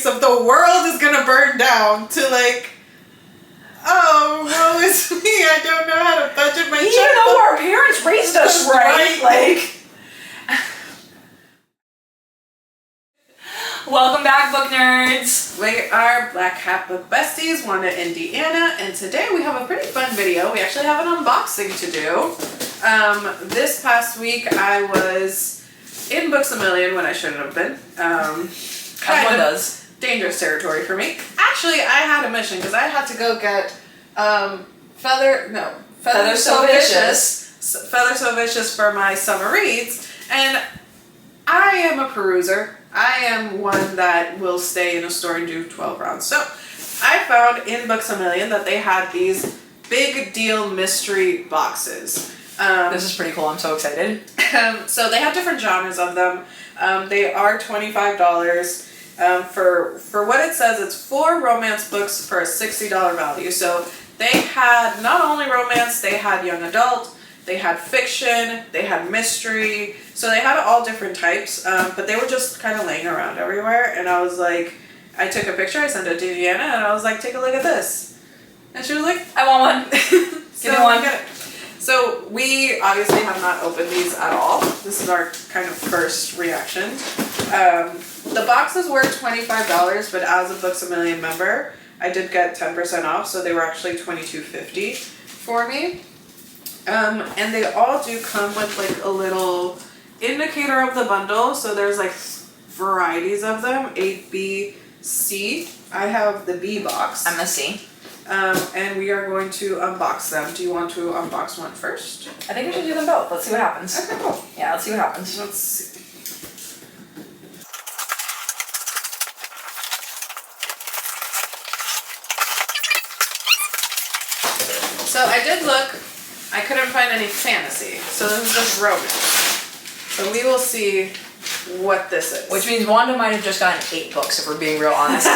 pancakes of the world is gonna burn down to like, oh, woe is me, I don't know how to budget my checkbook. Even though our parents raised us right, like... Welcome back, book nerds! We are Black Hat Book Besties, Wanda and Deanna, and today we have a pretty fun video. We actually have an unboxing to do. This past week I was in Books A Million when I shouldn't have been. As one does. Dangerous territory for me. Actually, I had a mission because I had to go get Feather So Vicious for my summer reads, and I am a peruser. I am one that will stay in a store and do 12 rounds. So I found in Books A Million that they had these big deal mystery boxes. This is pretty cool. I'm so excited. So they have different genres of them. They are $25. For what it says, it's 4 romance books for a $60 value. So they had not only romance, they had young adult, they had fiction, they had mystery. So they had all different types, but they were just kind of laying around everywhere. And I was like, I took a picture, I sent it to Deanna, and I was like, take a look at this. And she was like, I want one. Give me one. So we obviously have not opened these at all. This is our kind of first reaction. The boxes were $25, but as a Books A Million member, I did get 10% off, so they were actually $22.50 for me. And they all do come with like a little indicator of the bundle. So there's like varieties of them, A, B, C. I have the B box. I'm a C. And we are going to unbox them. Do you want to unbox one first? I think we should do them both. Let's see what happens. Okay, cool. Yeah, let's see what happens. Let's see. So I did look. I couldn't find any fantasy. So this is just romance. So we will see what this is. Which means Wanda might have just gotten 8 books, if we're being real honest.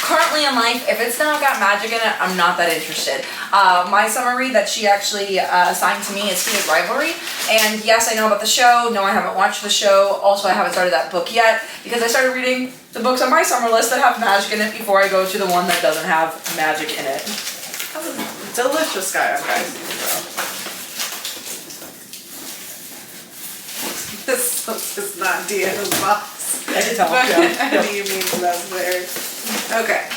Currently in life, if it's not got magic in it, I'm not that interested. My summer read that she actually assigned to me is Heated Rivalry. And yes, I know about the show. No, I haven't watched the show. Also, I haven't started that book yet because I started reading the books on my summer list that have magic in it before I go to the one that doesn't have magic in it. Delicious guy, guys. This is not Deanna's box. I can tell. But Yeah. I know you mean that's weird. Okay.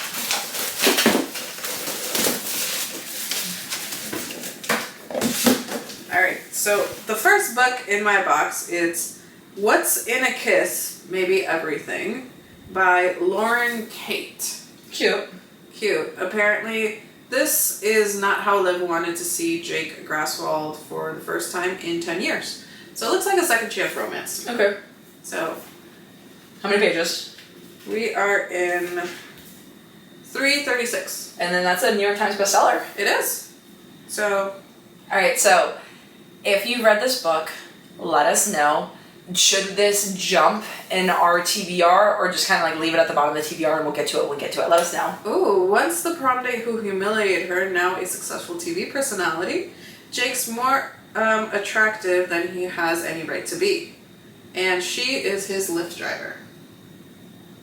Alright, so the first book in my box is What's in a Kiss, Maybe Everything by Lauren Kate. Cute. Cute. Apparently, this is not how Liv wanted to see Jake Graswald for the first time in 10 years. So it looks like a second chance romance. Okay. So, how many pages? we are in 336. And then that's a New York Times bestseller. It is. So, Alright, so if you've read this book, let us know. Should this jump in our TBR or just kind of like leave it at the bottom of the TBR and we'll get to it when we get to it? Let us know. ooh, once the prom date who humiliated her, now a successful TV personality, Jake's more attractive than he has any right to be. And she is his Lyft driver.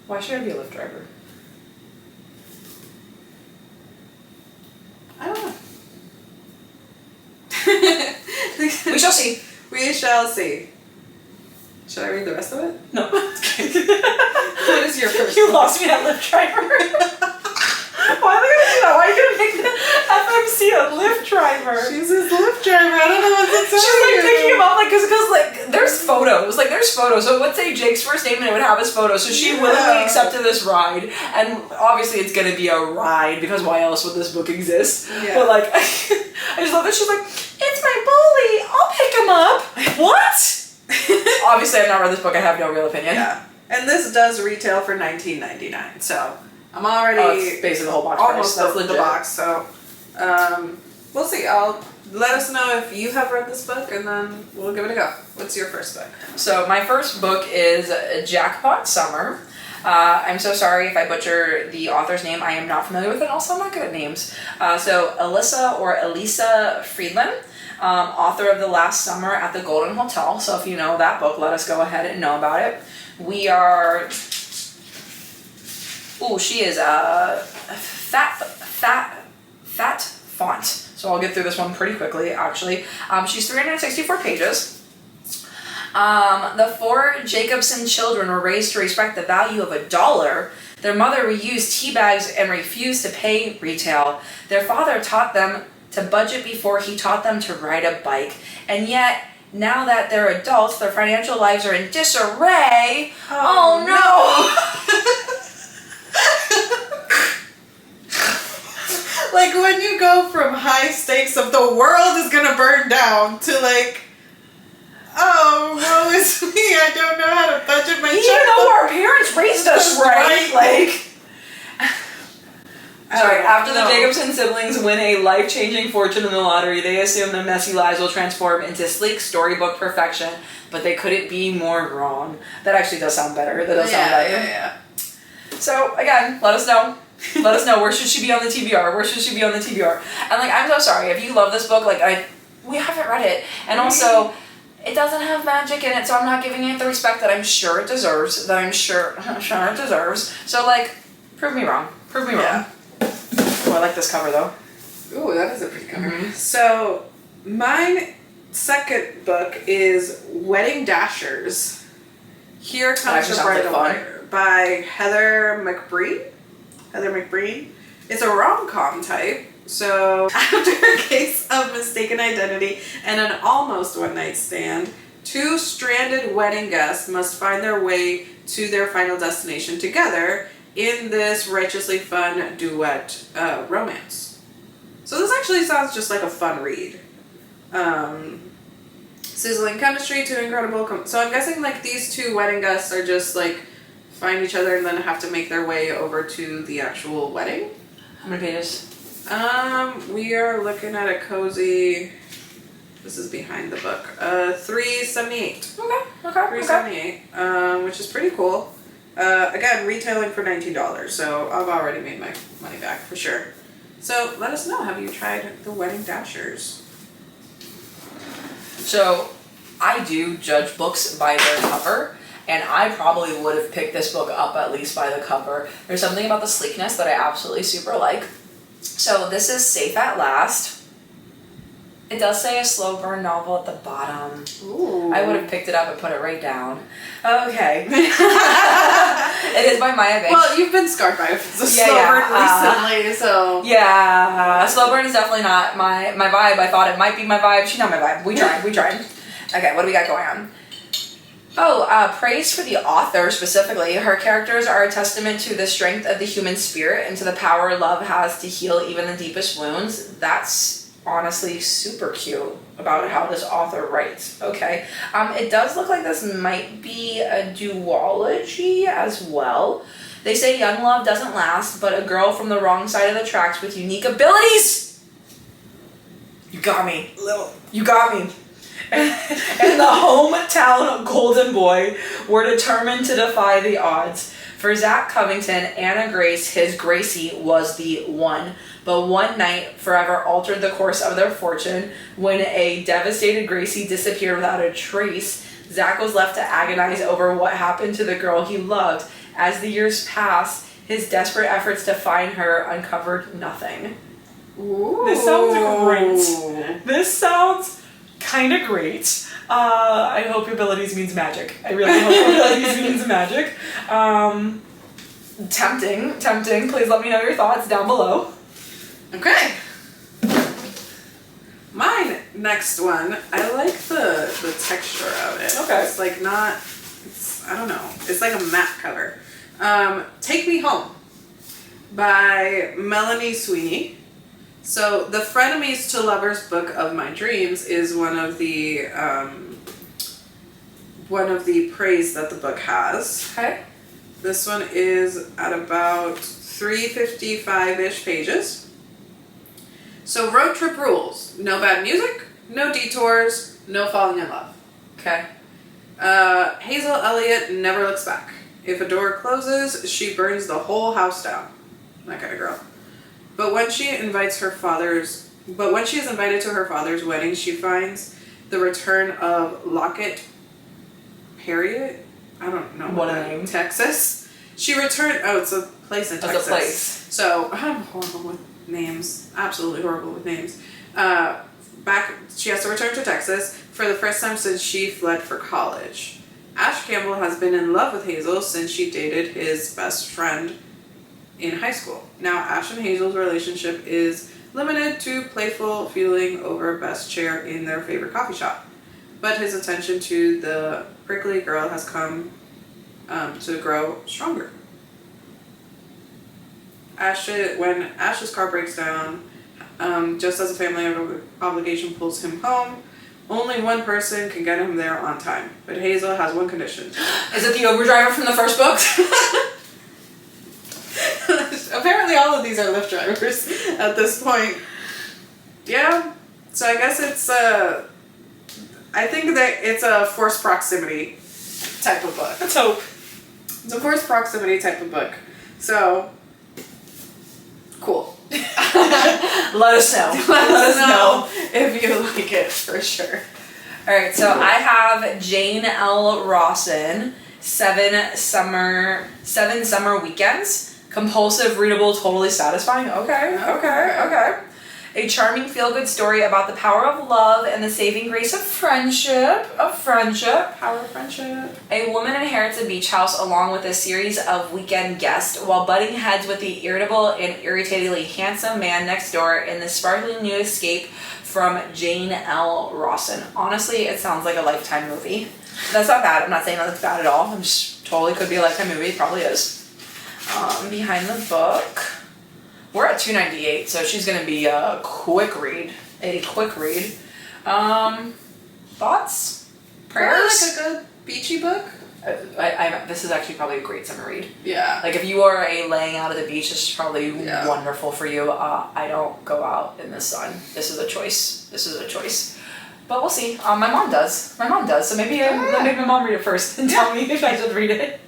Why should I be a Lyft driver? I don't know. We shall see. We shall see. Should I read the rest of it? No. What is your first You book? lost me at Lyft driver. Why are they gonna do that? Why are you gonna make the FMC a Lyft driver? She's his Lyft driver. I don't know what to tell She's like you. picking him up, like, cause like there's photos, so it would say Jake's first name and it would have his photo. So she willingly accepted this ride, and obviously it's gonna be a ride because why else would this book exist? Yeah. But like, I just love that she's like, it's my bully. I'll pick him up. What? Obviously, I've not read this book. I have no real opinion. Yeah, and this does retail for $19.99. So I'm already it's basically the whole box almost price. the That's legit. box. So we'll see. I'll let us know if you have read this book, and then we'll give it a go. What's your first book? So my first book is Jackpot Summer. I'm so sorry if I butcher the author's name. I am not familiar with it. Also, I'm not good at names. So Elisa Friedland, author of The Last Summer at the Golden Hotel. So if you know that book, let us go ahead and know about it. We are Ooh, she is fat font. So I'll get through this one pretty quickly, actually. She's 364 pages. The 4 Jacobson children were raised to respect the value of $1. Their mother reused tea bags and refused to pay retail. Their father taught them to budget before he taught them to ride a bike. And yet, now that they're adults, their financial lives are in disarray. Oh no! Like when you go from high stakes of the world is gonna burn down to like, oh, woe is me, I don't know how to budget my Even though our parents raised us right, like... Sorry, after the Jacobson siblings win a life-changing fortune in the lottery, they assume their messy lives will transform into sleek storybook perfection, but they couldn't be more wrong. That actually does sound better. That does sound better. Yeah. So, again, let us know. Let us know, where should she be on the TBR? Where should she be on the TBR? And, like, I'm so sorry. If you love this book, like, we haven't read it. And also, it doesn't have magic in it, so I'm not giving it the respect that I'm sure it deserves. It deserves. So, like, prove me wrong. Prove me wrong. Oh, I like this cover, though. Ooh, that is a pretty cover. Mm-hmm. So, my second book is Wedding Dashers. Here Comes the Bride by Heather McBreen. It's a rom-com type. So, after a case of mistaken identity and an almost one-night stand, 2 stranded wedding guests must find their way to their final destination together in this righteously fun duet romance. So this actually sounds just like a fun read. Sizzling chemistry, 2 incredible... so I'm guessing like these 2 wedding guests are just like find each other and then have to make their way over to the actual wedding. How many pages? We are looking at a cozy... This is behind the book. 378. Okay. 378, which is pretty cool. Again, retailing for $19, so I've already made my money back for sure. So let us know, have you tried the Wedding Dashers? So, I do judge books by their cover, and I probably would have picked this book up at least by the cover. There's something about the sleekness that I absolutely super like. So this is Safe at Last. It does say a slow burn novel at the bottom. Ooh. I would have picked it up and put it right down. Okay. It is by Maya Banks. Well, you've been scarred by a slow burn recently, so... Yeah, slow burn is definitely not my vibe. I thought it might be my vibe. She's not my vibe. We tried. Okay, what do we got going on? Oh, praise for the author specifically. Her characters are a testament to the strength of the human spirit and to the power love has to heal even the deepest wounds. That's honestly super cute about how this author writes. Okay. It does look like this might be a duology as well. They say young love doesn't last, but a girl from the wrong side of the tracks with unique abilities. You got me. You got me. And the hometown golden boy were determined to defy the odds. For Zach Covington, Anna Grace, his Gracie, was the one. But one night forever altered the course of their fortune. When a devastated Gracie disappeared without a trace, Zach was left to agonize over what happened to the girl he loved. As the years passed, his desperate efforts to find her uncovered nothing. Ooh. This sounds great. This sounds kind of great. I hope abilities means magic. I really hope abilities means magic. Tempting. Please let me know your thoughts down below. Okay. Mine next one. I like the texture of it. Okay. It's like not. I don't know. It's like a matte cover. Take Me Home by Melanie Sweeney. So, the Frenemies to Lovers book of my dreams is one of the praise that the book has. Okay. This one is at about 355-ish pages. So, road trip rules. No bad music, no detours, no falling in love. Okay. Hazel Elliott never looks back. If a door closes, she burns the whole house down. That kind of girl. But when she is invited to her father's wedding, she finds the return of Lockett Harriet. I don't know what a name. Texas. She returned. Oh, it's a place in As a Texas. place. So I'm horrible with names. Absolutely horrible with names. She has to return to Texas for the first time since she fled for college. Ash Campbell has been in love with Hazel since she dated his best friend in high school. Now Ash and Hazel's relationship is limited to playful feuding over best chair in their favorite coffee shop. But his attention to the prickly girl has come to grow stronger. When Ash's car breaks down, just as a family obligation pulls him home, only one person can get him there on time. But Hazel has one condition. Is it the Uber driver from the first book? Apparently all of these are Lyft drivers at this point. Yeah, so I guess it's I think that it's a forced proximity type of book. Let's hope. It's a forced proximity type of book. So, cool. Let us know. Let us know if you like it, for sure. Alright, so I have Jane L. Rawson, 7 Summer Weekends. Compulsive, readable, totally satisfying. Okay. A charming feel-good story about the power of love and the saving grace of friendship. Power of friendship. A woman inherits a beach house along with a series of weekend guests while butting heads with the irritable and irritatingly handsome man next door in the sparkling new escape from Jane L. Rawson. Honestly, it sounds like a Lifetime movie. That's not bad. I'm not saying that's bad at all. I'm just totally could be a Lifetime movie. It probably is. Behind the book, we're at $2.98, so she's gonna be a quick read. Thoughts? Prayers? Like a good beachy book. This is actually probably a great summer read. Yeah. Like if you are a laying out at the beach, this is probably Yeah. wonderful for you. I don't go out in the sun. This is a choice. But we'll see. My mom does. So maybe let my mom read it first and tell me if I should read it.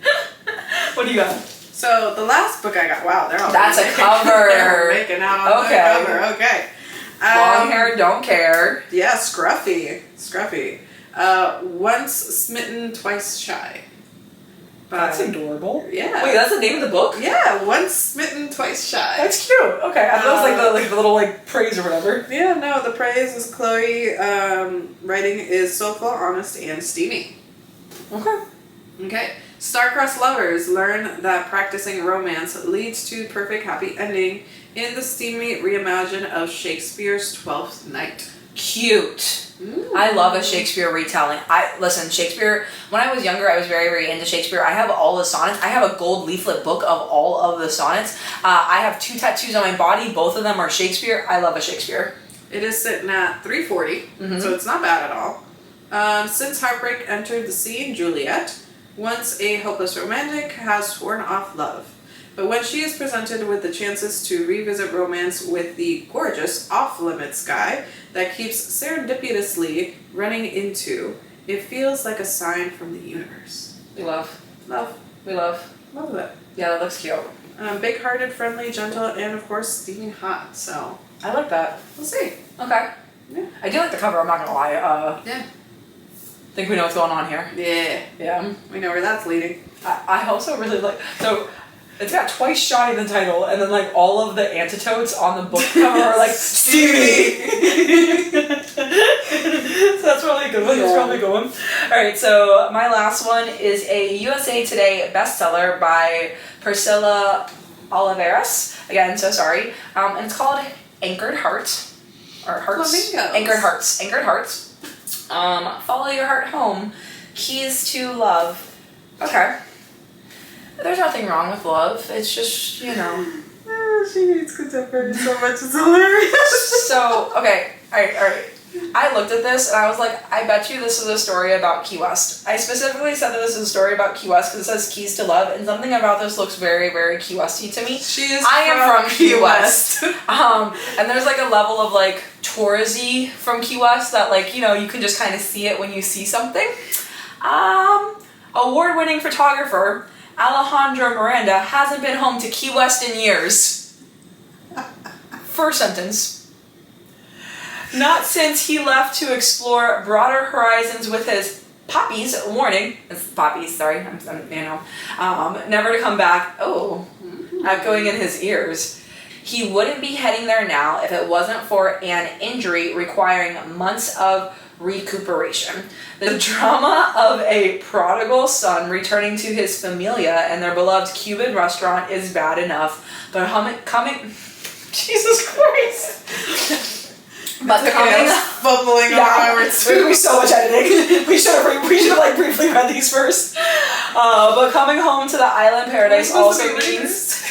What do you got? So the last book I got, wow, they're all That's a cover. They're making out on the cover. Okay. Long hair, don't care. Yeah, scruffy. Once smitten, twice shy. That's adorable. Yeah. Wait, that's the name of the book? Yeah, once smitten, twice shy. That's cute. Okay, I thought it was the little praise or whatever. Yeah, no, the praise is Chloe. Writing is soulful, honest, and steamy. Okay. Star-crossed lovers learn that practicing romance leads to perfect happy ending in the steamy reimagine of Shakespeare's Twelfth Night. Cute. Ooh. I love a Shakespeare retelling. Listen, Shakespeare, when I was younger, I was very, very into Shakespeare. I have all the sonnets. I have a gold leaflet book of all of the sonnets. I have 2 tattoos on my body. Both of them are Shakespeare. I love a Shakespeare. It is sitting at 340, so it's not bad at all. Since heartbreak entered the scene, Juliet, once a hopeless romantic, has sworn off love. But when she is presented with the chances to revisit romance with the gorgeous off-limits guy that keeps serendipitously running into, it feels like a sign from the universe. We love. We love it. Yeah, that looks cute. Big-hearted, friendly, gentle, and of course steaming hot. So I like that. we'll see. Okay. Yeah. I do like the cover, I'm not gonna lie. Yeah. Think we know what's going on here. Yeah. Yeah. We know where that's leading. I also really like, so it's got twice shy in the title, and then all of the antidotes on the book cover are steamy. So that's probably a good one. That's probably a good one. Alright, so my last one is a USA Today bestseller by Priscilla Oliveras. Again, so sorry. And it's called Anchored Heart. Or Hearts. Flamingos. Anchored Hearts. Follow your heart home. Keys to love. Okay. There's nothing wrong with love. It's just, She hates contemporary so much, it's hilarious. So, okay. Alright. I looked at this and I was like, I bet you this is a story about Key West. I specifically said that this is a story about Key West because it says Keys to Love, and something about this looks very, very Key Westy to me. I am from Key West. And there's a level of tourisy from Key West that you can just kind of see it when you see something. Award-winning photographer Alejandro Miranda hasn't been home to Key West in years. First sentence. Not since he left to explore broader horizons with his poppies, warning, it's poppies, sorry, never to come back. Oh. echoing in his ears. He wouldn't be heading there now if it wasn't for an injury requiring months of recuperation. The drama of a prodigal son returning to his familia and their beloved Cuban restaurant is bad enough, but coming Jesus Christ. But coming fumbling over my words. We so much editing. We should have like briefly read these first. But coming home to the island paradise also means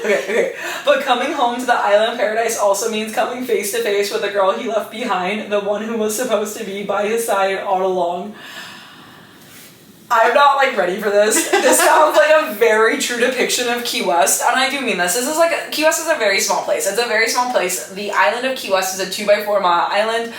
Okay. But coming home to the island paradise also means coming face to face with the girl he left behind, the one who was supposed to be by his side all along. I'm not like ready for this. This sounds like a very true depiction of Key West, and I do mean this. This is like Key West is a very small place. It's a very small place. The island of Key West is a 2x4 mile island.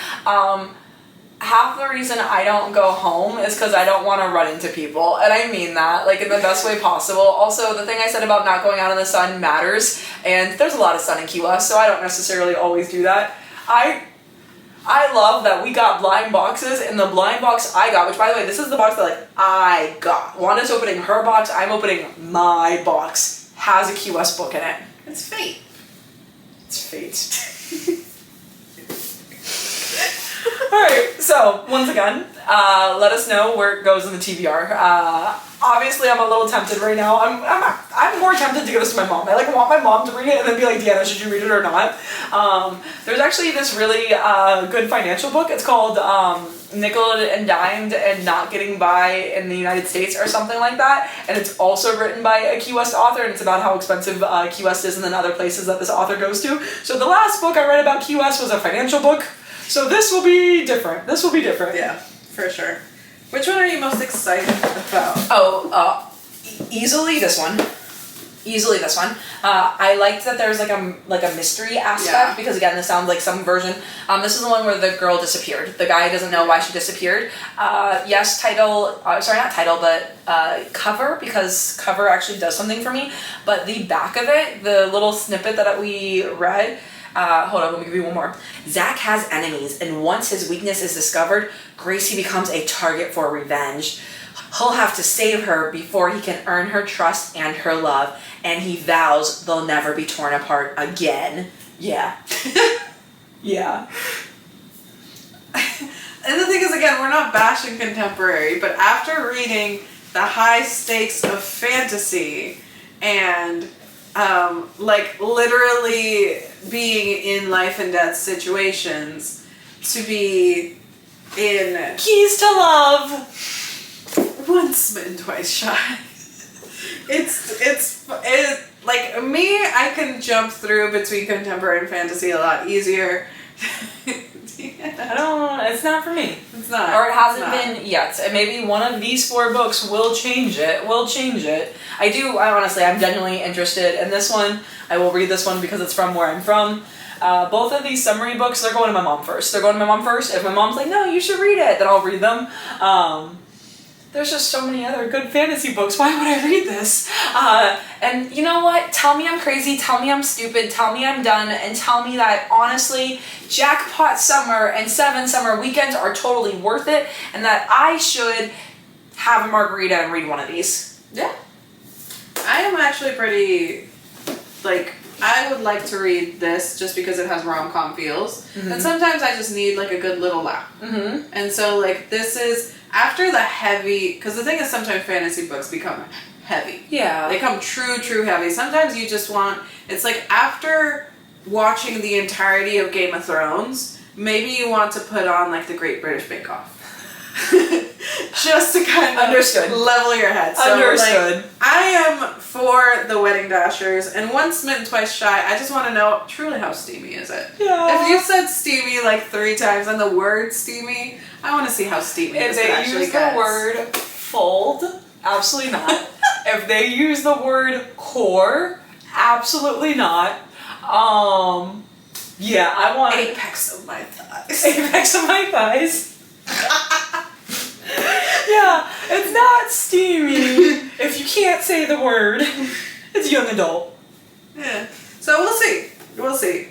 Half the reason I don't go home is because I don't want to run into people, and I mean that like in the best way possible. Also, the thing I said about not going out in the sun matters, and there's a lot of sun in Key West, so I don't necessarily always do that. I love that we got blind boxes, and the blind box I got, which by the way, this is the box that like I got. Wanda's opening her box, I'm opening my box, has a Key West book in it. It's fate. It's fate. Alright, so once again, let us know where it goes in the TBR. Obviously, I'm a little tempted right now. I'm more tempted to give this to my mom. I like want my mom to read it and then be like, Deanna, should you read it or not? There's actually this really good financial book. It's called Nickel and Dimed and Not Getting By in the United States or something like that. And it's also written by a Key West author, and it's about how expensive Key West is and then other places that this author goes to. So the last book I read about Key West was a financial book. So this will be different. Yeah, for sure. Which one are you most excited about? Easily this one. I liked that there's like a mystery aspect because again, this sounds like some version. This is the one where the girl disappeared. The guy doesn't know why she disappeared. Yes, cover, because cover actually does something for me. But the back of it, the little snippet that we read. Hold on, let me give you one more. Zach has enemies, and once his weakness is discovered, Gracie becomes a target for revenge. He'll have to save her before he can earn her trust and her love, and he vows they'll never be torn apart again. Yeah. Yeah. And the thing is, again, we're not bashing contemporary, but after reading the high stakes of fantasy and like literally being in life and death situations, to be in Keys to Love, once smitten, twice shy. It's like me, I can jump through between contemporary and fantasy a lot easier. It's not for me. It's not. Or it hasn't been yet. And maybe one of these 4 books will change it. I'm genuinely interested in this one. I will read this one because it's from where I'm from. Both of these summary books, they're going to my mom first. If my mom's like, no, you should read it, then I'll read them. There's just so many other good fantasy books. Why would I read this? And you know what? Tell me I'm crazy. Tell me I'm stupid. Tell me I'm done. And tell me that, honestly, Jackpot Summer and 7 summer weekends are totally worth it. And that I should have a margarita and read one of these. Yeah. I am actually pretty, I would like to read this just because it has rom-com feels. Mm-hmm. And sometimes I just need, a good little laugh. Mm-hmm. And so, this is... After the heavy, because the thing is sometimes fantasy books become heavy. Yeah. They come true heavy. Sometimes you just want, it's like after watching the entirety of Game of Thrones, maybe you want to put on the Great British Bake Off. Just to kind of level your head. So, Understood. I am for the Wedding Dashers, and once smitten, twice shy, I just want to know truly how steamy is it? Yeah. If you said steamy 3 times and the word steamy, I want to see how steamy this actually use the word fold, absolutely not. If they use the word core, absolutely not. Yeah, I want... Apex of my thighs. Apex of my thighs. Yeah, it's not steamy if you can't say the word. It's young adult. Yeah. So we'll see.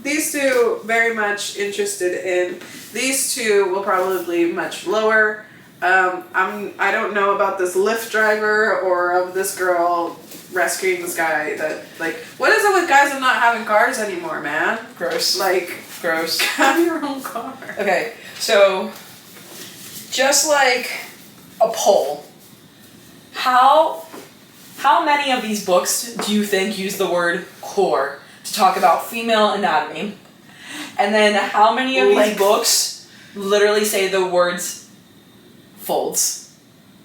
These 2 very much interested in. These 2 will probably be much lower. I don't know about this Lyft driver or of this girl rescuing this guy that, like, what is it with guys and not having cars anymore, man? Gross. Like, Gross. have your own car. Okay, so just like a poll, how many of these books do you think use the word core to talk about female anatomy? And then how many of these books literally say the words folds?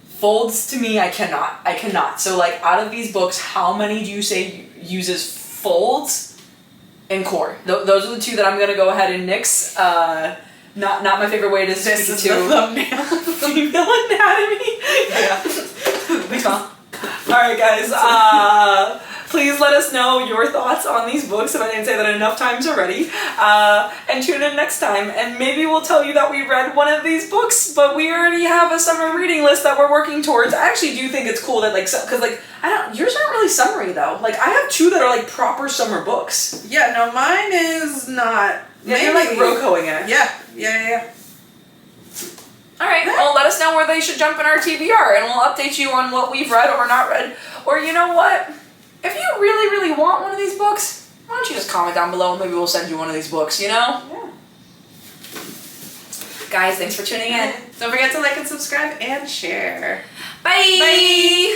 Folds to me, I cannot. So like out of these books, how many do you say uses folds and core? Those are the two that I'm gonna go ahead and nix. Not my favorite way to speak This is to the thumbnail. female anatomy. Yeah. Alright guys, please let us know your thoughts on these books if I didn't say that enough times already. And tune in next time and maybe we'll tell you that we read one of these books, but we already have a summer reading list that we're working towards. I actually do think it's cool that like, cause like, yours aren't really summery though. Like I have two that are like proper summer books. Yeah, no, mine is not. Yeah, you're like Rocoing it. Yeah. Alright, well let us know where they should jump in our TBR and we'll update you on what we've read or not read. Or you know what? If you really, really want one of these books, why don't you just comment down below and maybe we'll send you one of these books, you know? Yeah. Guys, thanks for tuning in. Don't forget to like and subscribe and share. Bye! Bye!